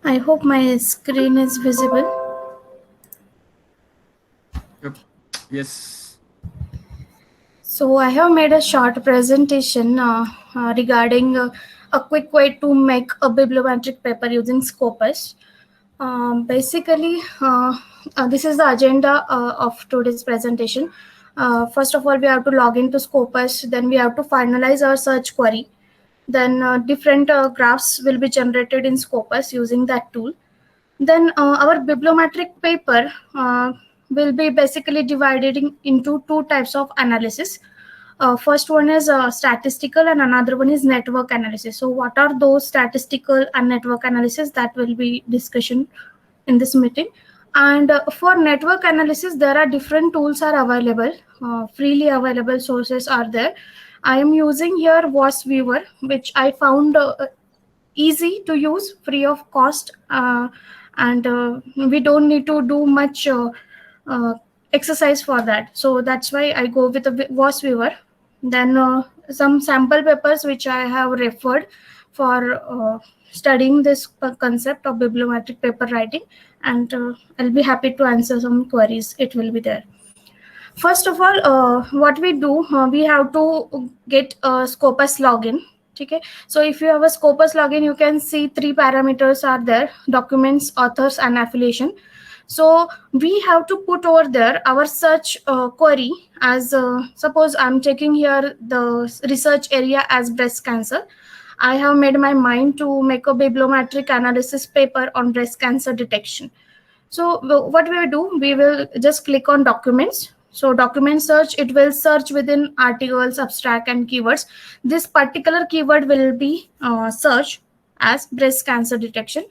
I hope my screen is visible. Yep. Yes. So I have made a short presentation regarding a quick way to make a bibliometric paper using Scopus. Basically, this is the agenda of today's presentation. First of all, we have to log into Scopus. Then we have to finalize our search query. Then different graphs will be generated in Scopus using that tool. Then our bibliometric paper will be basically divided into two types of analysis. First one is statistical and another one is network analysis. So what are those statistical and network analysis? That will be discussion in this meeting. And for network analysis, there are different tools are available. Freely available sources are there. I am using here WAS Viewer, which I found easy to use, free of cost, and we don't need to do much uh, exercise for that. So that's why I go with a WAS Viewer. Then some sample papers which I have referred for studying this concept of bibliometric paper writing, and I'll be happy to answer some queries. It will be there. First of all, what we do, we have to get a Scopus login. Okay, so if you have a Scopus login, you can see three parameters are there: documents, authors, and affiliation. So we have to put over there our search query as suppose I'm taking here the research area as breast cancer. I have made my mind to make a bibliometric analysis paper on breast cancer detection. So what we will do, we will just click on documents. So document search, it will search within articles, abstract, and keywords. This particular keyword will be searched as breast cancer detection.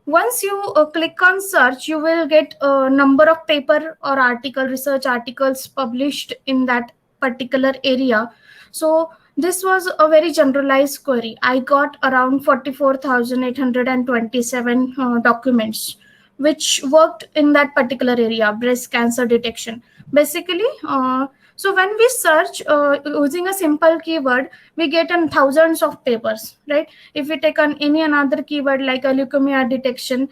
Once you click on search, you will get a number of paper or article, research articles published in that particular area. So this was a very generalized query. I got around 44,827 documents which worked in that particular area, breast cancer detection. Basically, so when we search using a simple keyword, we get thousands of papers, right? If we take on any another keyword like a leukemia detection,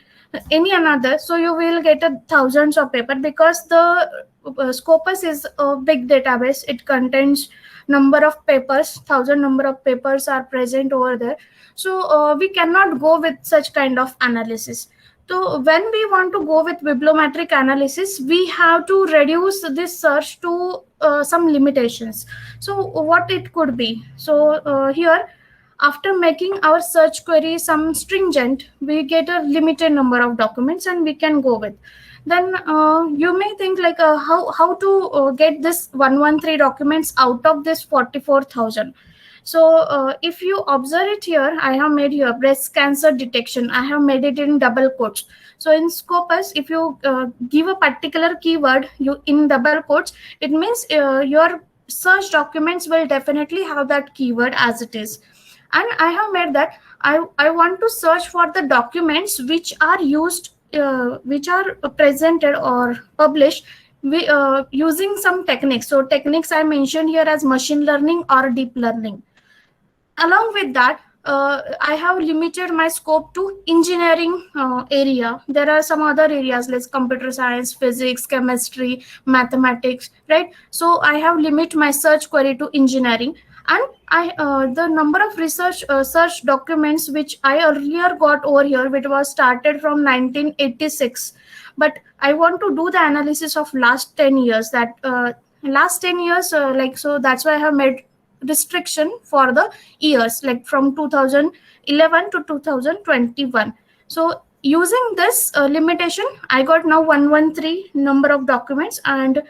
any another, so you will get thousands of paper because the Scopus is a big database. It contains number of papers, thousand number of papers are present over there. So we cannot go with such kind of analysis. So when we want to go with bibliometric analysis, we have to reduce this search to some limitations. So what it could be? So here, after making our search query some stringent, we get a limited number of documents and we can go with. Then you may think like how to get this 113 documents out of this 44,000. So if you observe it here, I have made here breast cancer detection. I have made it in double quotes. So in Scopus, if you give a particular keyword you in double quotes, it means your search documents will definitely have that keyword as it is. And I have made that I want to search for the documents which are used, which are presented or published using some techniques. So techniques I mentioned here as machine learning or deep learning. Along with that, I have limited my scope to engineering area. There are some other areas like computer science, physics, chemistry, mathematics, right? So I have limit my search query to engineering. And I the number of research search documents which I earlier got over here, which was started from 1986, but I want to do the analysis of last 10 years, that last 10 years, like, so that's why I have made restriction for the years like from 2011 to 2021. So using this limitation, I got now 113 number of documents, and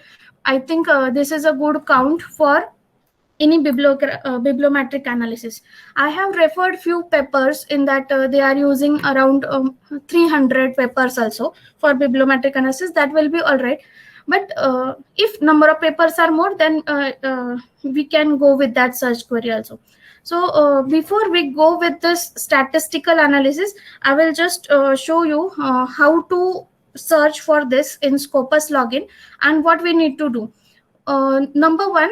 I think this is a good count for any bibliometric analysis. I have referred few papers in that they are using around 300 papers also for bibliometric analysis. That will be all right. But if number of papers are more, then we can go with that search query also. So before we go with this statistical analysis, I will just show you how to search for this in Scopus login and what we need to do. Number one,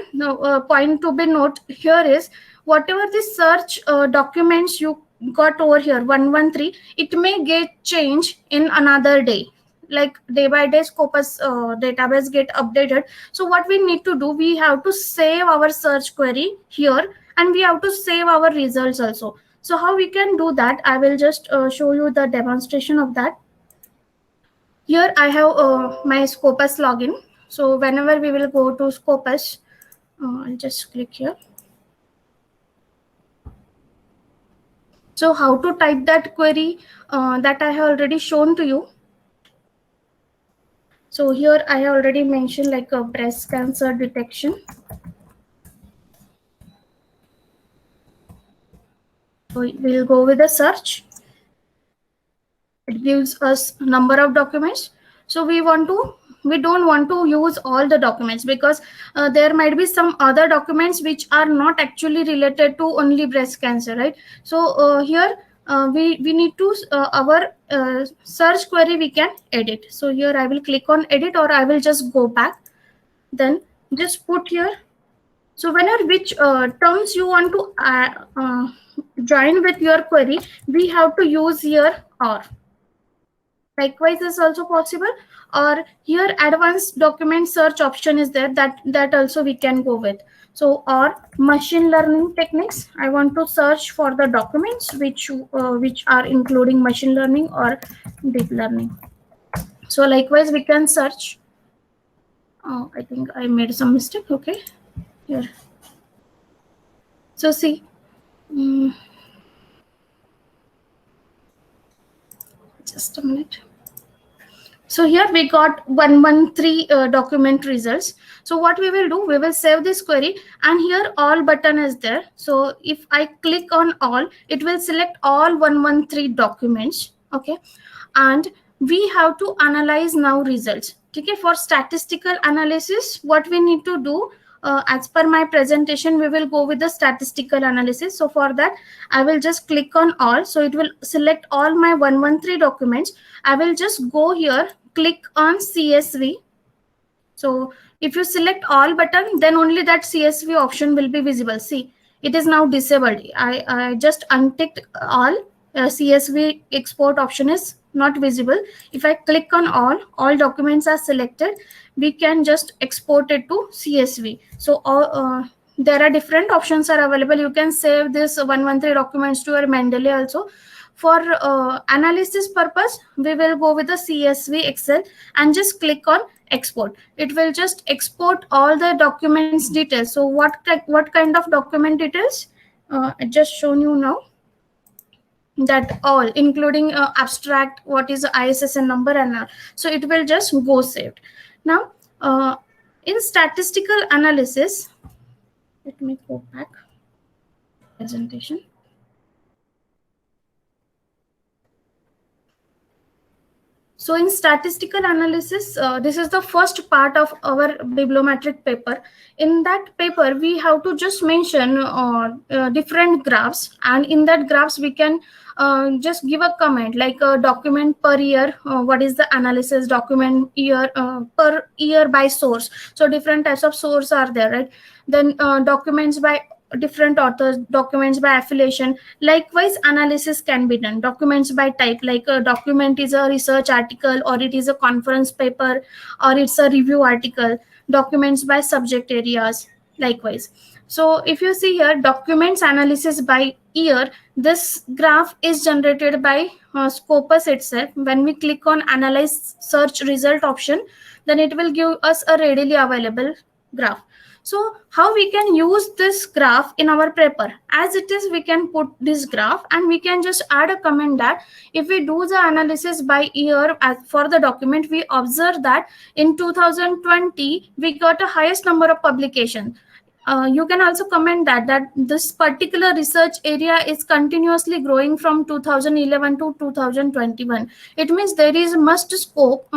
point to be note here is whatever the search documents you got over here 113, it may get changed in another day. Like day by day Scopus database get updated. So what we need to do, we have to save our search query here, and we have to save our results also. So how we can do that, I will just show you the demonstration of that. Here I have my Scopus login. So whenever we will go to Scopus, I'll just click here. So how to type that query, that I have already shown to you. So here I have already mentioned like a breast cancer detection. So we'll go with the search. It gives us number of documents. So we don't want to use all the documents, because there might be some other documents which are not actually related to only breast cancer, right? So here we need to our search query we can edit. So here I will click on edit, or I will just go back, then just put here. So whenever which terms you want to join with your query, we have to use here or. Likewise is also possible, or here advanced document search option is there, that also we can go with. So or machine learning techniques, I want to search for the documents which are including machine learning or deep learning. So likewise we can search. I think I made some mistake. Okay, here. So see, just a minute. So here we got 113 document results. So what we will do, we will save this query, and here all button is there. So if I click on all, it will select all 113 documents. Okay, and we have to analyze now results. Okay, for statistical analysis, what we need to do, as per my presentation, we will go with the statistical analysis. So for that, I will just click on all. So it will select all my 113 documents. I will just go here, click on CSV. So if you select all button, then only that CSV option will be visible. See, it is now disabled. I just unticked all. CSV export option is not visible. If I click on all documents are selected, we can just export it to CSV. So there are different options are available. You can save this 113 documents to your Mendeley also. For analysis purpose, we will go with the CSV Excel and just click on export. It will just export all the documents details. So what kind of document it is, I just shown you now. That all including abstract, what is the ISSN number, and so it will just go saved. Now in statistical analysis, let me go back presentation. So in statistical analysis, this is the first part of our bibliometric paper. In that paper, we have to just mention different graphs, and in that graphs we can just give a comment like a document per year, what is the analysis, document year per year by source. So different types of source are there, right? Then documents by different authors, documents by affiliation. Likewise analysis can be done, documents by type, like a document is a research article, or it is a conference paper, or it's a review article. Documents by subject areas, likewise. So if you see here, documents analysis by year, this graph is generated by Scopus itself. When we click on analyze search result option, then it will give us a readily available graph. So how we can use this graph in our paper? As it is, we can put this graph, and we can just add a comment that if we do the analysis by year for the document, we observe that in 2020, we got a highest number of publications. You can also comment that this particular research area is continuously growing from 2011 to 2021. It means there is scope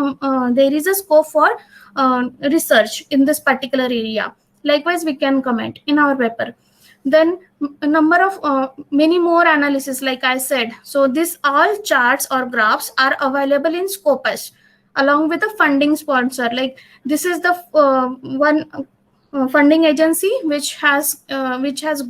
for research in this particular area. Likewise, we can comment in our paper. Then a number of many more analysis, like I said. So this all charts or graphs are available in Scopus along with the funding sponsor. Like this is the one funding agency which has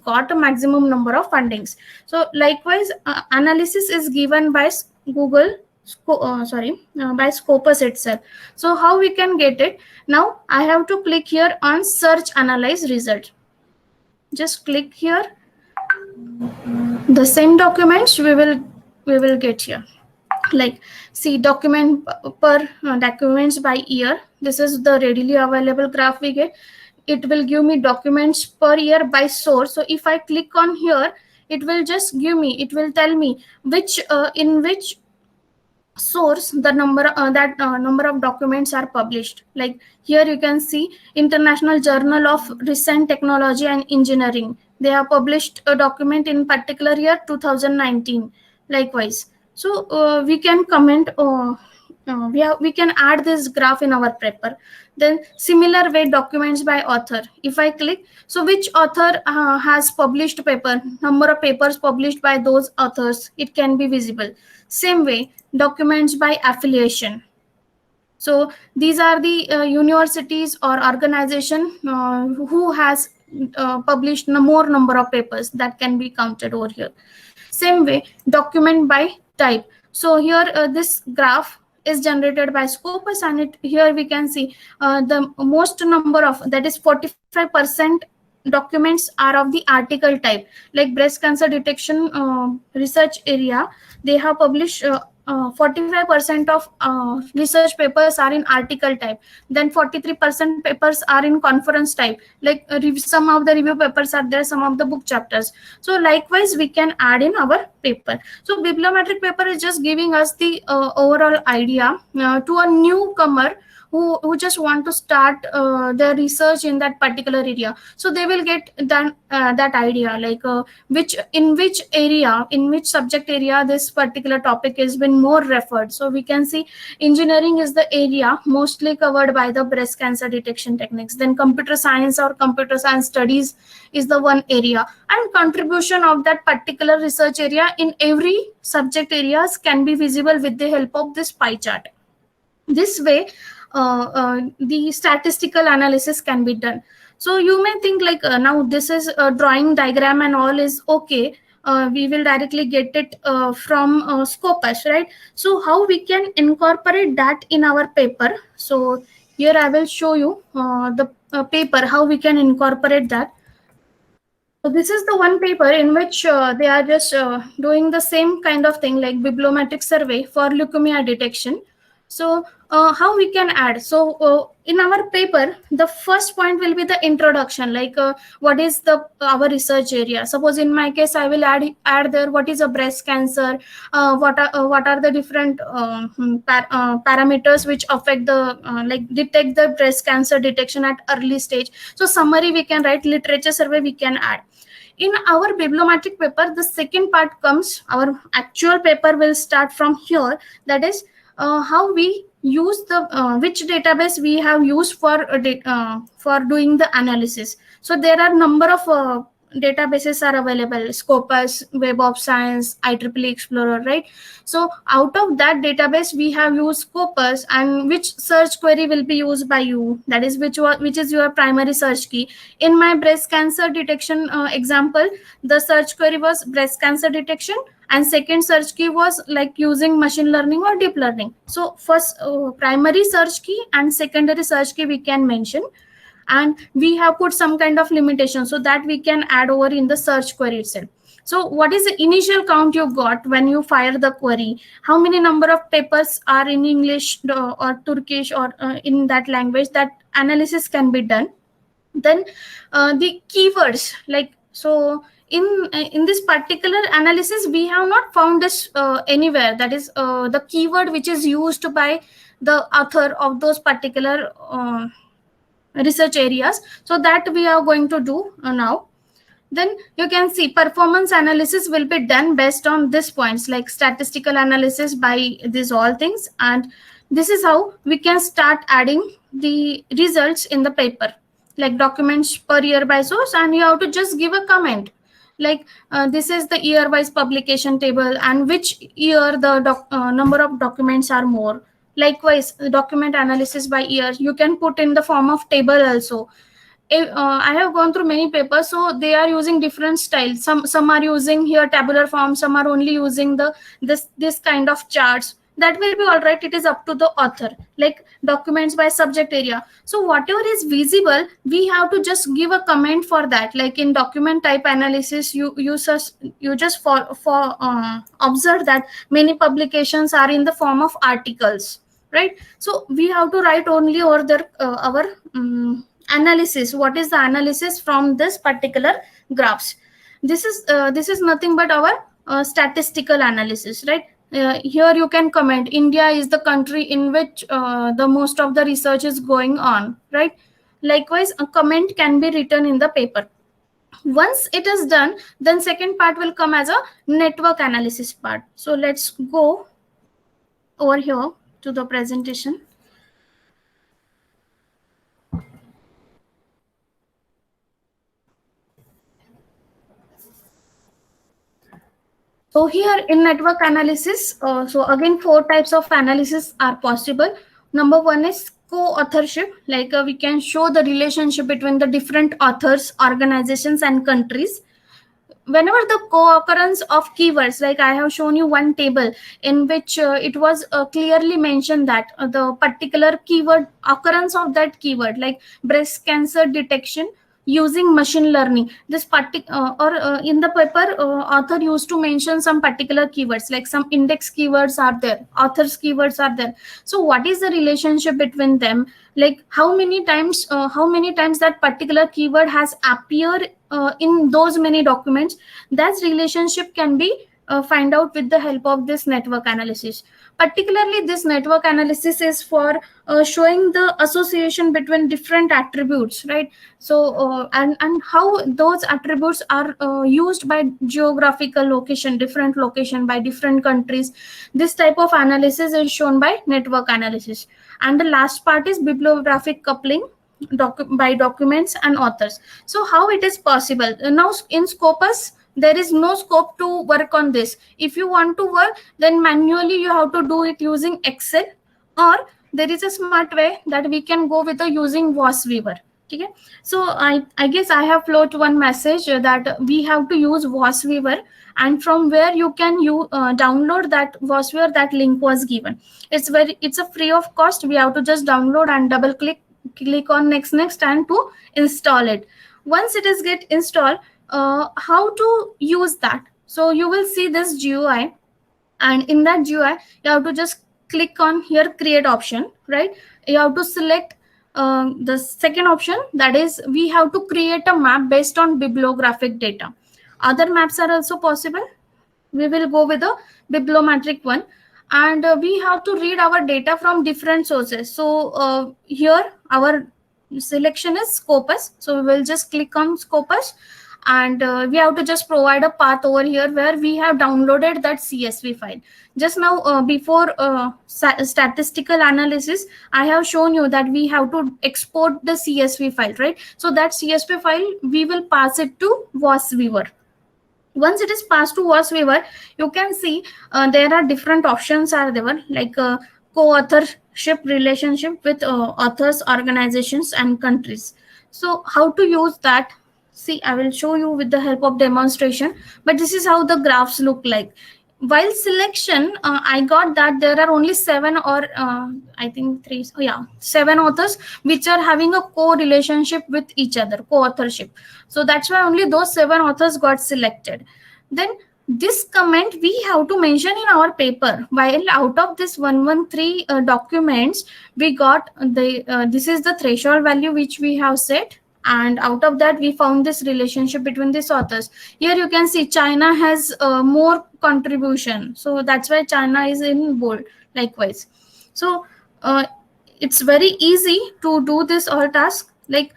got a maximum number of fundings. So likewise, analysis is given by Google, by Scopus itself. So how we can get it? Now I have to click here on search analyze result. Just click here. The same documents we will get here. Like, see, document per documents by year. This is the readily available graph we get. It will give me documents per year by source. So if I click on here, it will just give me, it will tell me which in which source the number number of documents are published. Like here you can see International Journal of Recent Technology and Engineering, they have published a document in particular year 2019. Likewise, so we can comment, we can add this graph in our paper. Then similar way, documents by author. If I click, so which author has published paper, number of papers published by those authors, it can be visible. Same way, documents by affiliation. So these are the universities or organization who has published more number of papers, that can be counted over here. Same way, document by type. So here this graph is generated by Scopus, and here we can see the most number of, that is 45% documents are of the article type. Like breast cancer detection research area, they have published 45% of research papers are in article type. Then 43% papers are in conference type. Like some of the review papers are there, some of the book chapters. So likewise, we can add in our paper. So bibliometric paper is just giving us the overall idea to a newcomer who just want to start their research in that particular area. So they will get that idea, like which area, in which subject area this particular topic has been more referred. So we can see engineering is the area mostly covered by the breast cancer detection techniques. Then computer science or computer science studies is the one area, and contribution of that particular research area in every subject areas can be visible with the help of this pie chart. This way the statistical analysis can be done. So you may think like now this is a drawing diagram and all is okay, we will directly get it from Scopus, right? So how we can incorporate that in our paper? So here I will show you the paper, how we can incorporate that. So this is the one paper in which they are just doing the same kind of thing, like bibliometric survey for leukemia detection. So how we can add? So in our paper, the first point will be the introduction, like what is our research area. Suppose in my case, I will add there what is a breast cancer, what are the different parameters which affect the like detect the breast cancer detection at early stage. So summary we can write, literature survey we can add. In our bibliometric paper, the second part comes, our actual paper will start from here. That is how we use the which database we have used for doing the analysis. So there are number of databases are available: Scopus, Web of Science, IEEE Explorer, right? So out of that database we have used Scopus, and which search query will be used by you, that is which is your primary search key. In my breast cancer detection example, the search query was breast cancer detection, and second search key was like using machine learning or deep learning. So first primary search key and secondary search key we can mention, and we have put some kind of limitation so that we can add over in the search query itself. So what is the initial count you got when you fire the query? How many number of papers are in English or Turkish or in that language? That analysis can be done. Then the keywords, like, so in this particular analysis we have not found this anywhere, that is the keyword which is used by the author of those particular research areas. So that we are going to do now. Then you can see performance analysis will be done based on these points, like statistical analysis by these all things. And this is how we can start adding the results in the paper, like documents per year by source, and you have to just give a comment like this is the year wise publication table, and which year the number of documents are more. Likewise, the document analysis by year you can put in the form of table also. I have gone through many papers, so they are using different styles. Some are using here tabular form, some are only using the this kind of charts. That will be all right. It is up to the author. Like documents by subject area. So whatever is visible, we have to just give a comment for that. Like in document type analysis, you just for observe that many publications are in the form of articles, right? So we have to write only over their our analysis. What is the analysis from this particular graphs? This is nothing but our statistical analysis, right? Here you can comment India is the country in which the most of the research is going on, right? Likewise, a comment can be written in the paper. Once it is done, then second part will come as a network analysis part. So let's go over here to the presentation. So here in network analysis, so again 4 types of analysis are possible. Number one is co-authorship, like we can show the relationship between the different authors, organizations and countries. Whenever the co-occurrence of keywords, like I have shown you one table in which it was clearly mentioned that the particular keyword, occurrence of that keyword, like breast cancer detection using machine learning, this in the paper author used to mention some particular keywords, like some index keywords are there, authors keywords are there. So what is the relationship between them? Like how many times that particular keyword has appeared in those many documents? That relationship can be find out with the help of this network analysis. Particularly this network analysis is for showing the association between different attributes, right? So and how those attributes are used by geographical location, different location by different countries. This type of analysis is shown by network analysis. And the last part is bibliographic coupling by documents and authors. So how it is possible now in Scopus? There is no scope to work on this. If you want to work, then manually you have to do it using Excel, or there is a smart way that we can go with the using VOSweaver. Okay, so I guess I have float one message that we have to use VOSweaver, and from where you can download that VOSweaver, that link was given. It's a free of cost. We have to just download and double click on next and to install it. Once it is get installed, how to use that? So you will see this GUI, and in that GUI you have to just click on here create option, right? You have to select the second option, that is we have to create a map based on bibliographic data. Other maps are also possible. We will go with the bibliometric one, and we have to read our data from different sources. So here our selection is Scopus, so we will just click on Scopus, and we have to just provide a path over here where we have downloaded that CSV file. Just now before statistical analysis, I have shown you that we have to export the CSV file, right? So that CSV file we will pass it to VOSweaver. Once it is passed to VOSweaver, you can see there are different options are there, like co-authorship relationship with authors, organizations and countries. So how to use that? See, I will show you with the help of demonstration, but this is how the graphs look like. While selection, I got that there are only 7 or I think 3, 7 authors which are having a co-relationship with each other, co-authorship. So that's why only those 7 authors got selected. Then this comment we have to mention in our paper. While out of this 113 documents, we got this is the threshold value which we have set. And out of that, we found this relationship between these authors. Here you can see China has more contribution. So that's why China is in bold, likewise. So it's very easy to do this all task, like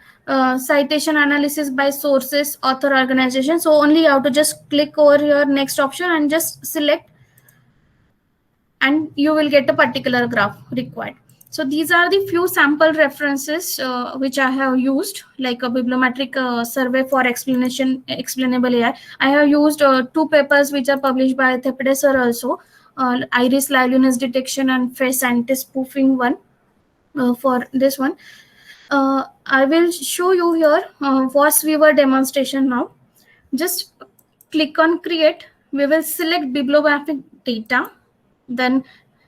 citation analysis by sources, author, organization. So only you have to just click over your next option and just select, and you will get a particular graph required. So these are the few sample references which I have used, like a bibliometric survey for explainable AI. I have used 2 papers which are published by Thepede sir also, iris liveliness detection and face scientist spoofing one for this one. I will show you here VOS Viewer demonstration now. Just click on create. We will select bibliographic data, then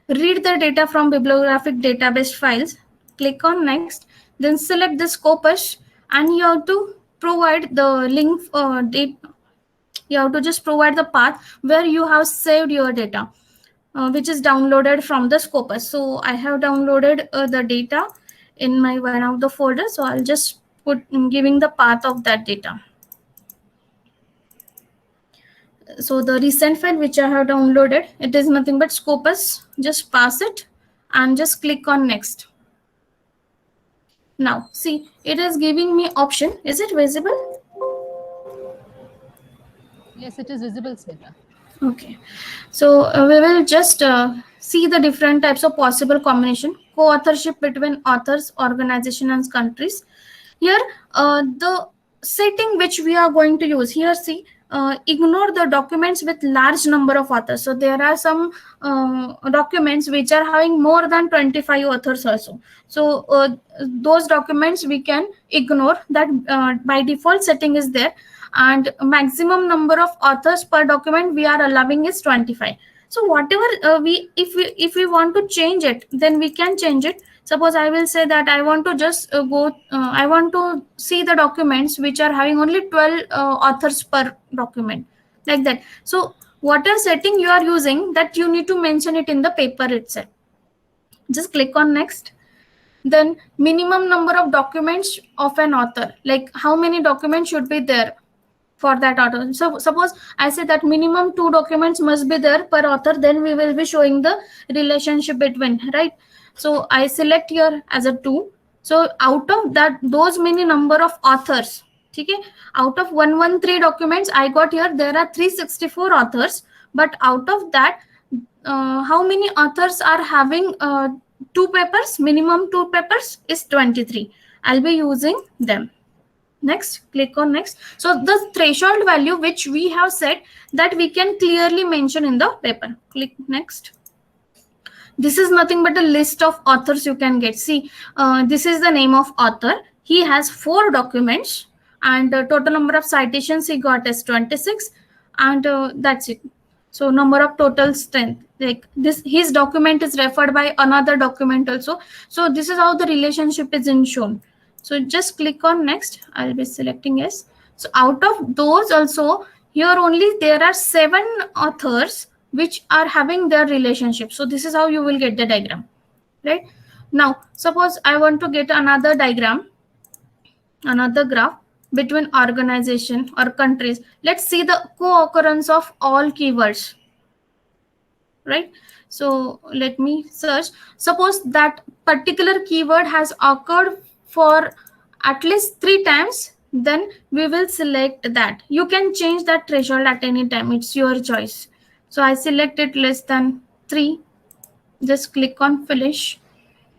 read the data from bibliographic database files. Click on next, then select the Scopus, and you have to provide the link. You have to just provide the path where you have saved your data, which is downloaded from the Scopus. So I have downloaded the data in my one of the folders. So I'll just put giving the path of that data. So the recent file which I have downloaded, it is nothing but Scopus. Just pass it and just click on next. Now see, it is giving me option. Is it visible? Yes, it is visible, Smita. Okay, so we will just see the different types of possible combination, co-authorship between authors, organization, and countries. Here, the setting which we are going to use here, see, ignore the documents with large number of authors. So there are some documents which are having more than 25 authors also. So those documents we can ignore. That by default setting is there, and maximum number of authors per document we are allowing is 25. So whatever if we want to change it, then we can change it. Suppose I will say that I want to just I want to see the documents which are having only 12 authors per document, like that. So whatever setting you are using, that you need to mention it in the paper itself. Just click on next. Then minimum number of documents of an author, like how many documents should be there for that author. So suppose I say that minimum 2 documents must be there per author, then we will be showing the relationship between, right? So I select here as a 2. So out of that, those many number of authors, okay, out of 113 documents I got here, there are 364 authors, but out of that, how many authors are having 2 papers? Minimum 2 papers is 23. I'll be using them. Next, click on next. So the threshold value which we have set, that we can clearly mention in the paper. Click next. This is nothing but a list of authors you can get. See, this is the name of author. He has 4 documents, and total number of citations he got is 26, and that's it. So number of total strength, like this, his document is referred by another document also. So this is how the relationship is in shown. So just click on next. I'll be selecting yes. So out of those also, here only there are 7 authors which are having their relationship. So this is how you will get the diagram, right? Now suppose I want to get another diagram, another graph between organization or countries. Let's see the co-occurrence of all keywords, right? So let me search. Suppose that particular keyword has occurred for at least 3 times, then we will select that. You can change that threshold at any time, it's your choice. So I select it less than 3. Just click on finish.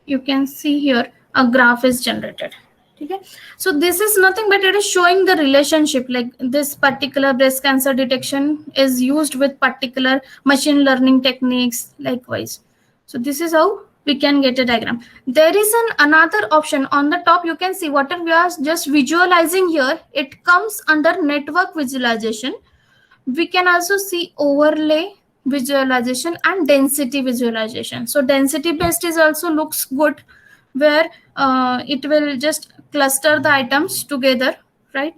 You can see here a graph is generated. Okay, so this is nothing but it is showing the relationship, like this particular breast cancer detection is used with particular machine learning techniques, likewise. So this is how we can get a diagram. There is another option on the top. You can see what we are just visualizing here. It comes under network visualization. We can also see overlay visualization and density visualization. So density based is also looks good, where it will just cluster the items together, right?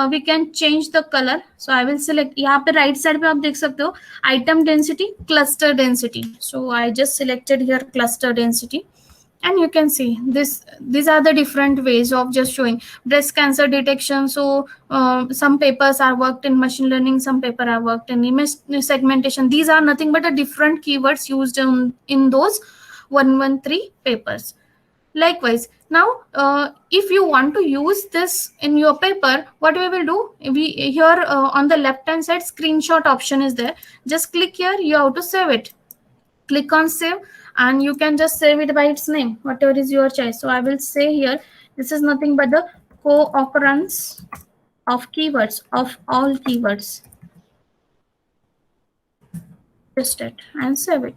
We can change the color. So I will select, यहाँ पे right side पे आप देख सकते हो item density, cluster density. So I just selected here cluster density, and you can see these are the different ways of just showing breast cancer detection. So some papers are worked in machine learning, some paper are worked in image segmentation. These are nothing but a different keywords used in those 113 papers. Likewise, now if you want to use this in your paper, what we will do, we here on the left hand side screenshot option is there. Just click here, you have to save it. Click on save, and you can just save it by its name, whatever is your choice. So I will say here, this is nothing but the co-occurrence of keywords of all keywords. Just it and save it.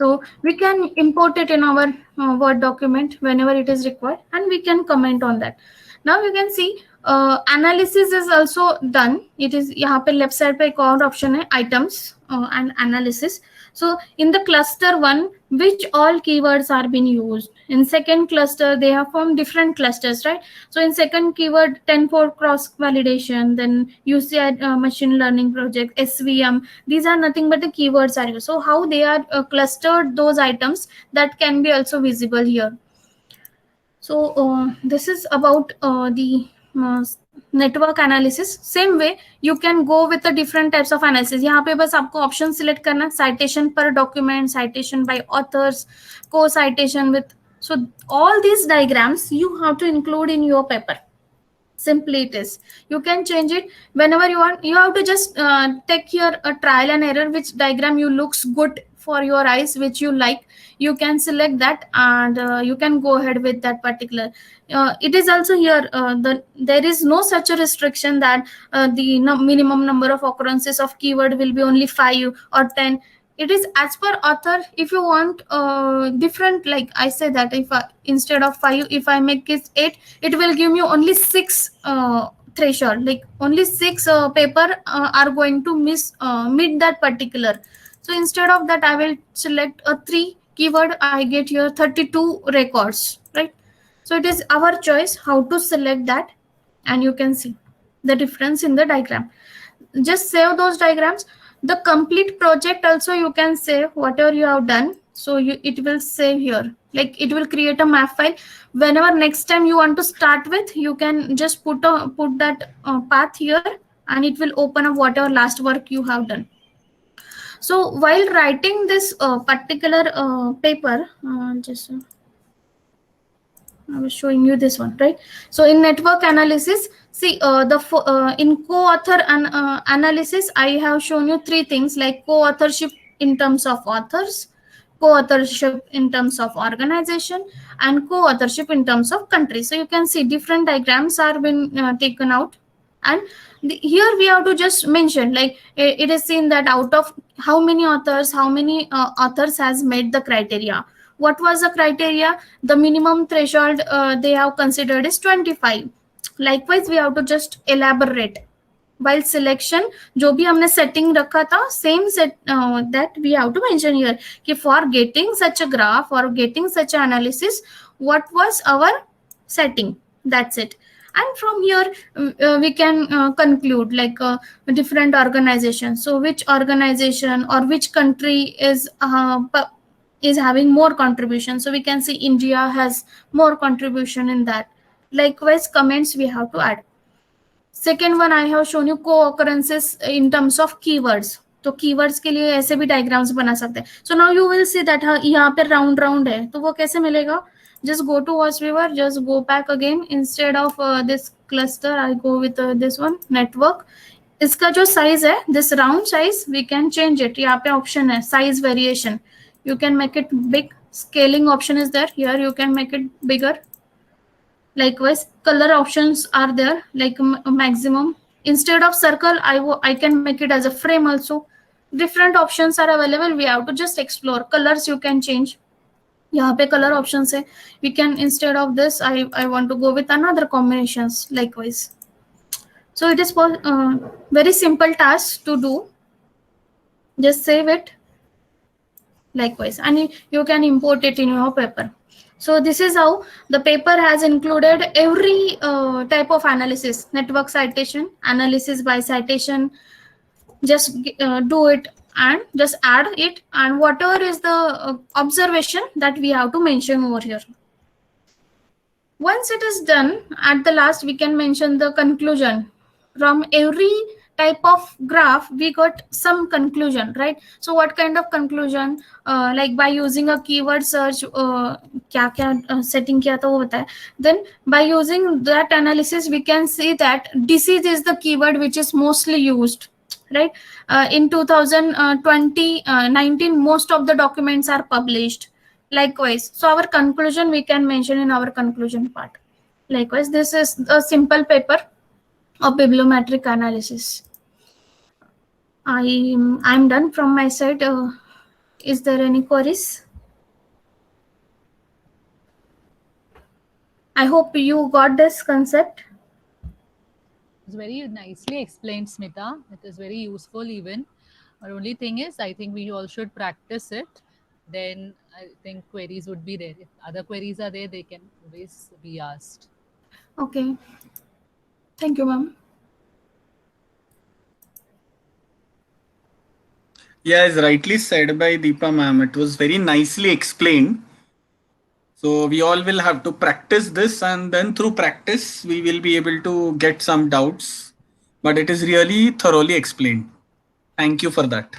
So we can import it in our Word document whenever it is required, and we can comment on that. Now you can see analysis is also done. It is यहाँ पे left side पे एक और option है items and analysis. So in the cluster 1, which all keywords are being used? In second cluster, they have formed different clusters, right? So in second keyword, 10-4 cross validation, then UCI machine learning project, SVM. These are nothing but the keywords are used. So how they are clustered those items, that can be also visible here. So this is about the network analysis. Same way you can go with the different types of analysis. यहाँ पे बस आपको option select करना, citation per document, citation by authors, co-citation with. So all these diagrams you have to include in your paper. Simply it is. You can change it whenever you want. You have to just take here a trial and error, which diagram you looks good for your eyes, which you like. You can select that, and you can go ahead with that particular. It is also here there is no such a restriction that the minimum number of occurrences of keyword will be only 5 or 10. It is as per author. If you want different, like I say that if instead of 5, if I make it 8, it will give me only 6 threshold, like only 6 paper are going to meet that particular. So instead of that, I will select a 3 keyword. I get here 32 records, right? So it is our choice how to select that, and you can see the difference in the diagram. Just save those diagrams. The complete project also you can save whatever you have done. So it will save here, like it will create a map file. Whenever next time you want to start with, you can just put that path here, and it will open up whatever last work you have done. So while writing this particular paper, I was showing you this one, right? So in network analysis, see in co-author analysis, I have shown you 3 things, like co-authorship in terms of authors, co-authorship in terms of organization, and co-authorship in terms of country. So you can see different diagrams are been taken out, and here we have to just mention, like it is seen that out of how many authors has met the criteria. What was the criteria? The minimum threshold they have considered is 25. Likewise, we have to just elaborate while selection. जो भी हमने setting रखा था, same set that we have to mention here. कि for getting such a graph or getting such an analysis, what was our setting? That's it. And from here we can conclude like different organizations. So which organization or which country is having more contribution? So we can see India has more contribution in that. Likewise, comments we have to add. Second one, I have shown you co-occurrences in terms of keywords. तो keywords के लिए ऐसे भी diagrams बना सकते हैं. So now you will see that यहाँ पे round है, तो वो कैसे मिलेगा? Just go to watch viewer, just go back again. Instead of this cluster, I go with this one, network. इसका जो size है, this round size, we can change it. यहाँ पे option है, size variation. You can make it big. Scaling option is there. Here you can make it bigger. Likewise, color options are there, like maximum. Instead of circle, I can make it as a frame also. Different options are available. We have to just explore. Colors you can change. यहाँ पे color options है. We can, instead of this, I want to go with another combinations. Likewise. So it is very simple task to do. Just save it. Likewise, and you can import it in your paper. So this is how the paper has included every type of analysis: network citation, analysis by citation. Just do it and just add it, and whatever is the observation that we have to mention over here. Once it is done, at the last we can mention the conclusion. From every type of graph we got some conclusion, right? So what kind of conclusion? Like by using a keyword search, क्या setting किया था वो बताया. Then by using that analysis we can see that disease is the keyword which is mostly used, right? In 2019 most of the documents are published. Likewise, so our conclusion we can mention in our conclusion part. Likewise, this is a simple paper of bibliometric analysis. I'm done from my side. Is there any queries? I hope you got this concept. It's very nicely explained, Smita. It is very useful even. Our only thing is, I think we all should practice it. Then I think queries would be there. If other queries are there, they can always be asked. Okay. Thank you, ma'am. Yeah, as rightly said by Deepa ma'am, it was very nicely explained. So we all will have to practice this, and then through practice, we will be able to get some doubts. But it is really thoroughly explained. Thank you for that.